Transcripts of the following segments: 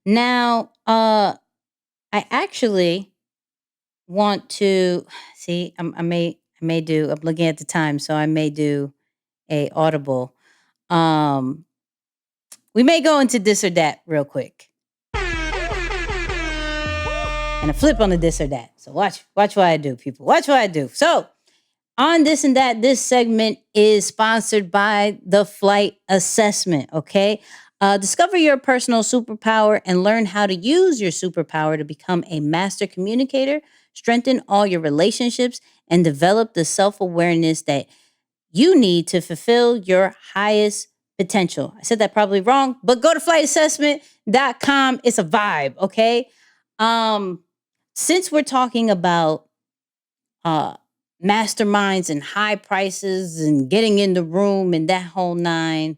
Now, I actually want to see. I may do. I'm looking at the time, so I may do a audible. Um, we may go into this or that real quick, and a flip on the this or that. So watch what I do, people. Watch what I do. So on this and that, this segment is sponsored by the flight assessment. Okay. Discover your personal superpower and learn how to use your superpower to become a master communicator, strengthen all your relationships, and develop the self awareness that you need to fulfill your highest potential. I said that probably wrong, but go to flightassessment.com. It's a vibe. Okay. Um, since we're talking about uh, masterminds and high prices and getting in the room and that whole nine,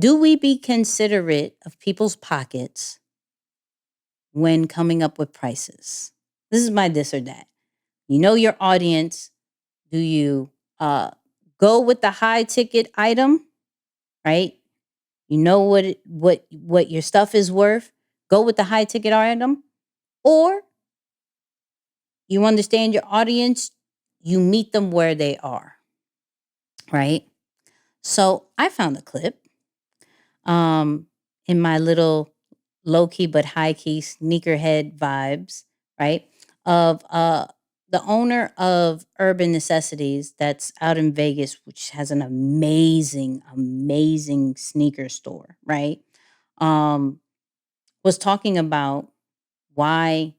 do we be considerate of people's pockets when coming up with prices? This is my this or that. You know your audience. Do you go with the high ticket item, right? You know what your stuff is worth. Go with the high ticket item, or you understand your audience. You meet them where they are, right? So I found a clip in my little low key but high key sneakerhead vibes, right? Of the owner of Urban Necessities that's out in Vegas, which has an amazing, amazing sneaker store, right? Um, was talking about why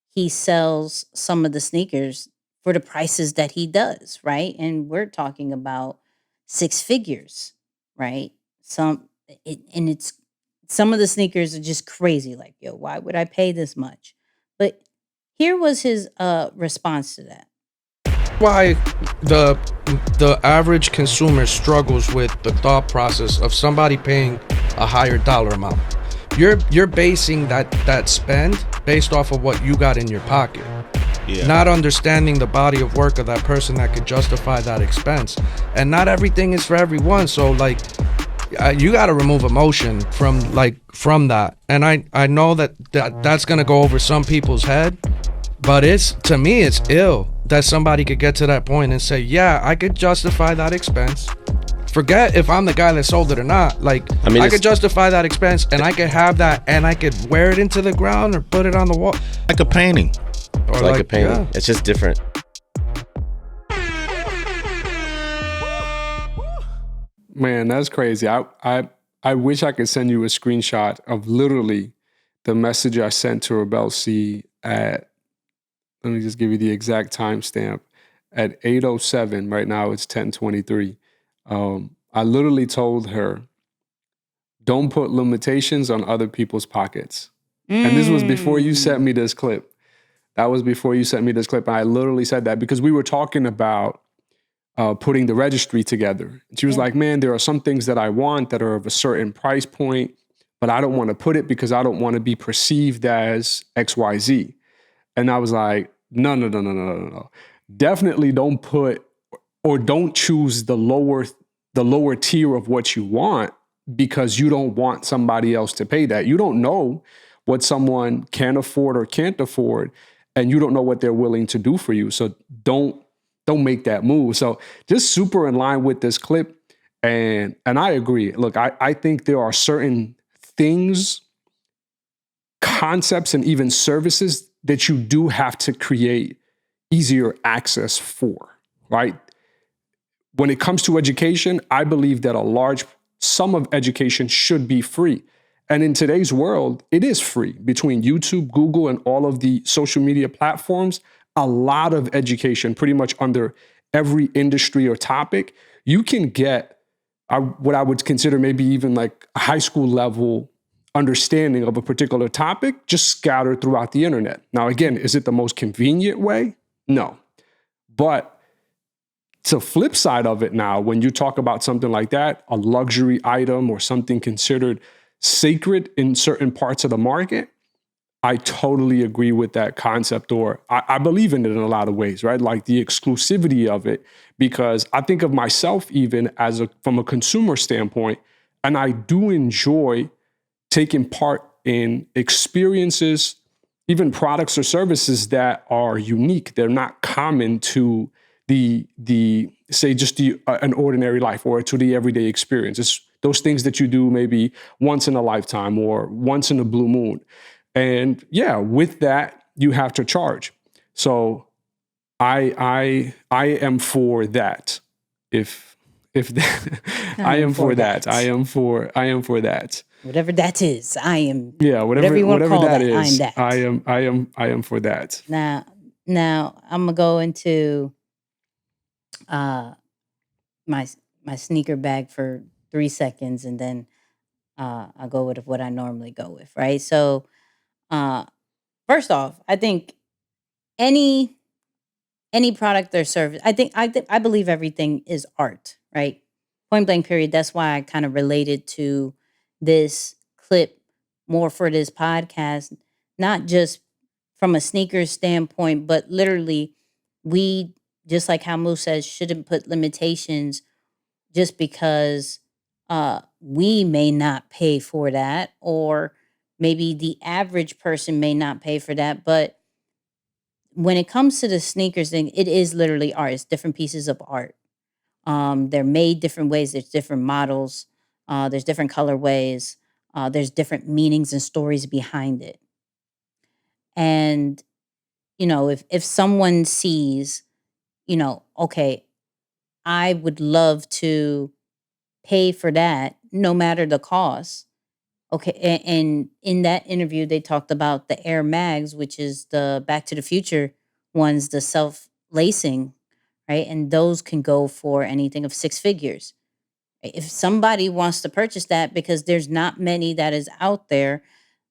he sells some of the sneakers for the prices that he does, right? And we're talking about six figures, right? It's some of the sneakers are just crazy. Like, yo, why would I pay this much? But here was his response to that. Why the average consumer struggles with the thought process of somebody paying a higher dollar amount. You're basing that spend based off of what you got in your pocket. Yeah. Not understanding the body of work of that person that could justify that expense. And not everything is for everyone. So like you got to remove emotion from that. And I know that's going to go over some people's head, but to me it's ill that somebody could get to that point and say, yeah, I could justify that expense. Forget if I'm the guy that sold it or not. Like, I could justify that expense and I could have that and I could wear it into the ground or put it on the wall. Like a painting. Or like a painting. Yeah. It's just different. Man, that's crazy. I wish I could send you a screenshot of literally the message I sent to Rebel C at, let me just give you the exact timestamp, at 8:07. Right now it's 10:23. I literally told her, don't put limitations on other people's pockets. And this was before you sent me this clip. That was before you sent me this clip. And I literally said that because we were talking about putting the registry together. And she was like, man, there are some things that I want that are of a certain price point, but I don't want to put it because I don't want to be perceived as XYZ. And I was like, no. Definitely don't put or don't choose the lower tier of what you want because you don't want somebody else to pay that. You don't know what someone can afford or can't afford, and you don't know what they're willing to do for you. So don't make that move. So just super in line with this clip. And I agree. Look, I think there are certain things, concepts, and even services that you do have to create easier access for, right? When it comes to education, I believe that a large sum of education should be free. And in today's world, it is free. Between YouTube, Google, and all of the social media platforms, a lot of education, pretty much under every industry or topic, you can get what I would consider maybe even like a high school level understanding of a particular topic just scattered throughout the internet. Now, again, is it the most convenient way? No. But it's a flip side of it now. When you talk about something like that, a luxury item or something considered sacred in certain parts of the market, I totally agree with that concept, or I believe in it in a lot of ways, right? Like the exclusivity of it, because I think of myself even from a consumer standpoint, and I do enjoy taking part in experiences, even products or services that are unique. They're not common to the say just the an ordinary life or to the everyday experience. It's those things that you do maybe once in a lifetime or once in a blue moon. And yeah, with that, you have to charge. So I am for that. If that, I am for that. I am for that. Whatever that is, I am. Yeah, Whatever you want to call that that, I am is, that. I am for that. Now I'm gonna go into uh my my sneaker bag for 3 seconds, and then I'll go with what I normally go with. Right. So uh, first off, I think any any product or service, I believe everything is art. Right. Point blank. Period. That's why I kind of related to this clip more for this podcast, not just from a sneakers standpoint, but literally, we, just like how Moose says, shouldn't put limitations just because we may not pay for that, or maybe the average person may not pay for that. But when it comes to the sneakers thing, it is literally art. It's different pieces of art. They're made different ways. There's different models. There's different colorways. There's different meanings and stories behind it. And if someone sees, okay, I would love to pay for that, no matter the cost. Okay, and in that interview, they talked about the Air Mags, which is the Back to the Future ones, the self lacing, right? And those can go for anything of six figures. Right? If somebody wants to purchase that, because there's not many that is out there,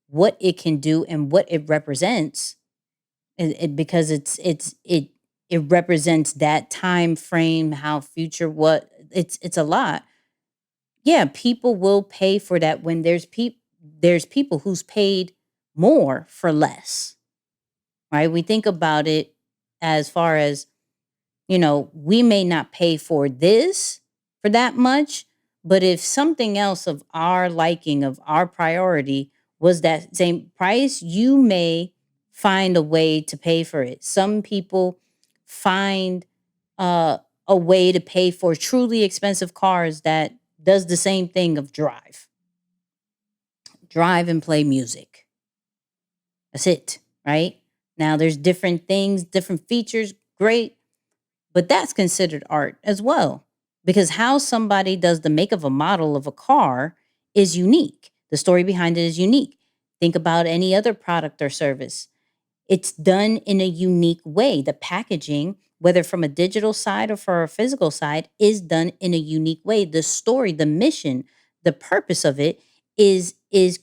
what it can do and what it represents, because it represents that time frame, how future, what it's a lot. Yeah, people will pay for that when there's people who's paid more for less, right? We think about it as far as, we may not pay for this for that much, but if something else of our liking, of our priority, was that same price, you may find a way to pay for it. Some people find uh, a way to pay for truly expensive cars that does the same thing of drive and play music. That's it, right? Now there's different things, different features, great, but that's considered art as well. Because how somebody does the make of a model of a car is unique. The story behind it is unique. Think about any other product or service. It's done in a unique way. The packaging, whether from a digital side or for a physical side, is done in a unique way. The story, the mission, the purpose of it is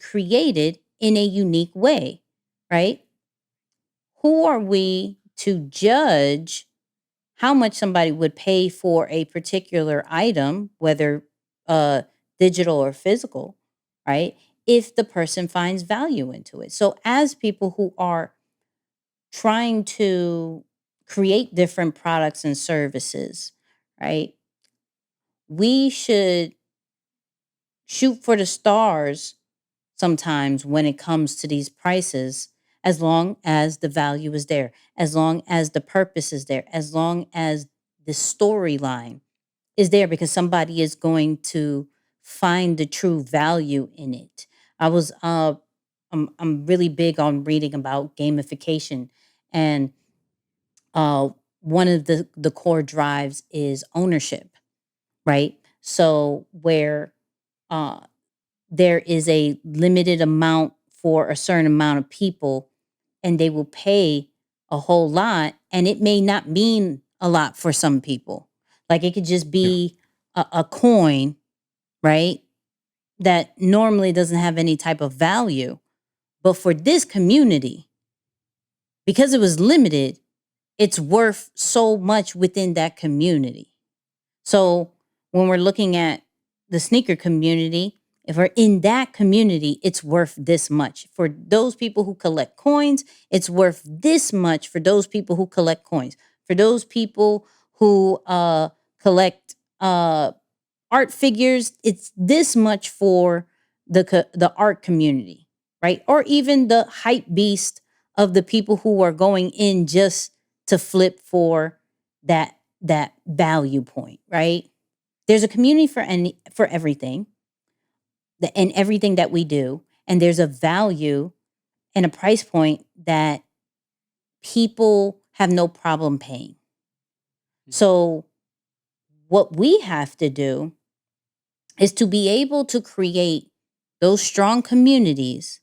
created in a unique way, right? Who are we to judge how much somebody would pay for a particular item, whether uh, digital or physical, right? If the person finds value into it. So, as people who are trying to create different products and services, right? We should shoot for the stars sometimes when it comes to these prices, as long as the value is there, as long as the purpose is there, as long as the storyline is there, because somebody is going to find the true value in it. I was I'm really big on reading about gamification, and uh one of the core drives is ownership, right? So where uh there is a limited amount for a certain amount of people, and they will pay a whole lot, and it may not mean a lot for some people. Like, it could just Yeah. be a coin, right, that normally doesn't have any type of value, but for this community, because it was limited, it's worth so much within that community. So when we're looking at the sneaker community, if we're in that community, it's worth this much. For those people who collect coins, it's worth this much for those people who collect coins. For those people who collect art figures, it's this much for the art community. right? Or even the hype beast of the people who are going in just to flip for that value point, right? There's a community for everything, and everything that we do, and there's a value and a price point that people have no problem paying. So what we have to do is to be able to create those strong communities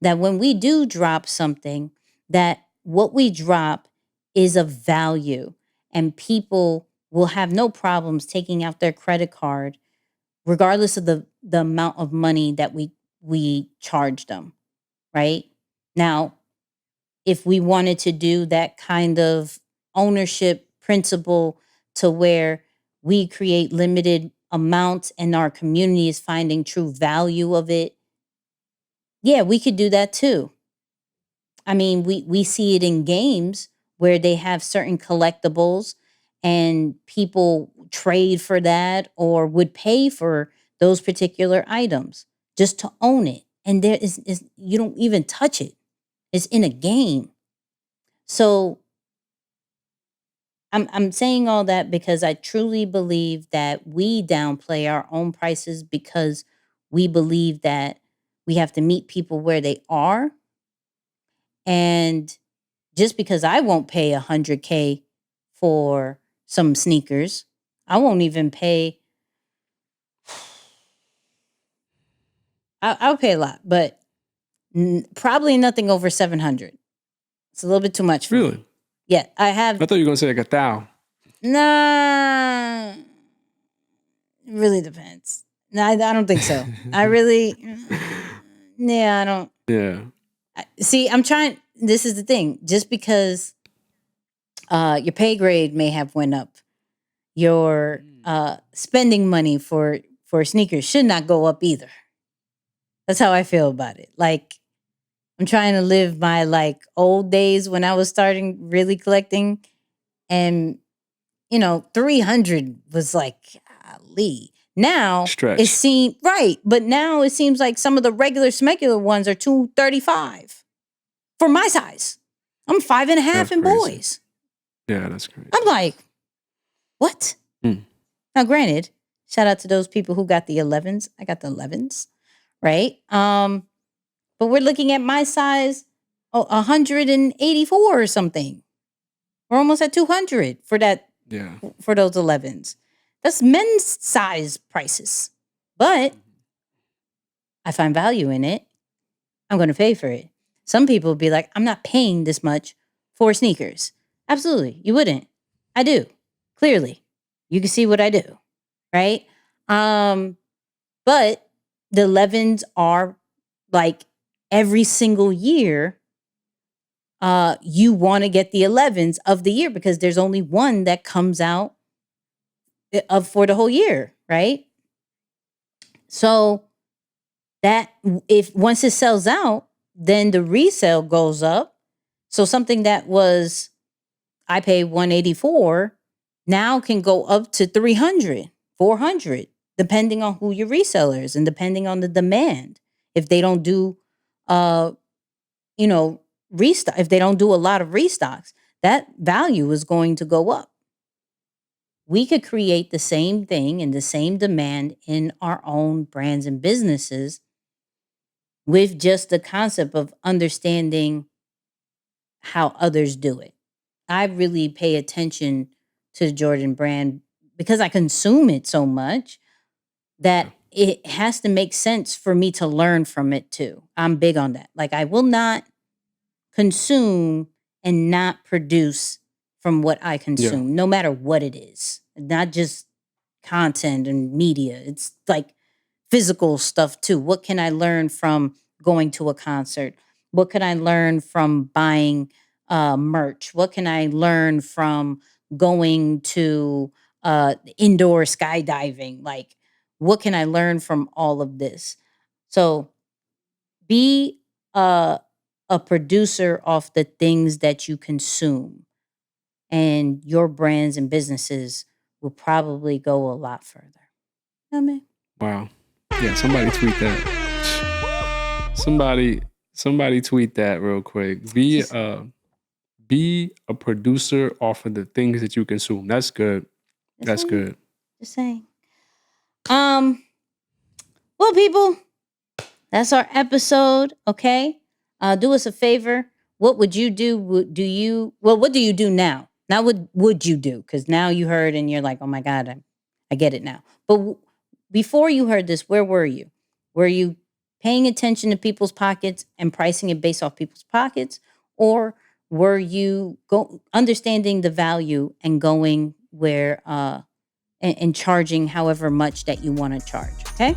that when we do drop something, that what we drop is of value, and people will have no problems taking out their credit card regardless of the amount of money that we charge them, right? Now, if we wanted to do that kind of ownership principle to where we create limited amounts and our community is finding true value of it, yeah, we could do that too. I mean, we see it in games where they have certain collectibles and people trade for that or would pay for those particular items just to own it. And there is you don't even touch it. It's in a game. So I'm saying all that because I truly believe that we downplay our own prices because we believe that we have to meet people where they are. And just because I won't pay 100K for some sneakers, I won't even pay. I'll pay a lot, but probably nothing over 700. It's a little bit too much for Really? me. Yeah, I have. I thought you were gonna say like 1,000. Nah, it really depends. No, I don't think so. I really, yeah, I don't. Yeah. See, I'm trying. This is the thing. Just because your pay grade may have went up, your spending money for sneakers should not go up either. That's how I feel about it. Like, I'm trying to live my like old days when I was starting really collecting, and 300 was like, golly. Now Stretch. it seems right, but now it seems like some of the regular smegular ones are 235 for my size. I'm 5.5 That's in crazy. boys. Yeah, that's crazy. I'm like, what? Now, granted, shout out to those people who got the 11s. I got the 11s, right? But we're looking at my size, 184 or something. We're almost at 200 for that. Yeah. For those 11s. That's men's size prices. But I find value in it. I'm going to pay for it. Some people would be like, I'm not paying this much for sneakers. Absolutely. You wouldn't. I do. Clearly. You can see what I do. Right? But the 11s are like every single year. You want to get the 11s of the year because there's only one that comes out for the whole year, right? So that if once it sells out, then the resale goes up. So something that was I pay 184 now can go up to 300, 400, depending on who your reseller is and depending on the demand. If they don't do restock, if they don't do a lot of restocks, that value is going to go up. We could create the same thing and the same demand in our own brands and businesses with just the concept of understanding how others do it. I really pay attention to the Jordan brand because I consume it so much that it has to make sense for me to learn from it too. I'm big on that. Like, I will not consume and not produce from what I consume, no matter what it is. Not just content and media. It's like physical stuff too. What can I learn from going to a concert? What can I learn from buying merch? What can I learn from going to indoor skydiving? Like, what can I learn from all of this? So be a producer of the things that you consume, and your brands and businesses will probably go a lot further. You know what I mean? Wow. Yeah, somebody tweet that. Somebody Somebody tweet that real quick. Be a producer off of the things that you consume. That's good. That's saying. good. Just saying. Well, people, that's our episode. Okay. Do us a favor. What would you do? What do you do now? Now, what would you do? Because now you heard and you're like, oh my God, I get it now. But before you heard this, where were you? Were you paying attention to people's pockets and pricing it based off people's pockets? Or were you understanding the value and going where and charging however much that you want to charge? Okay.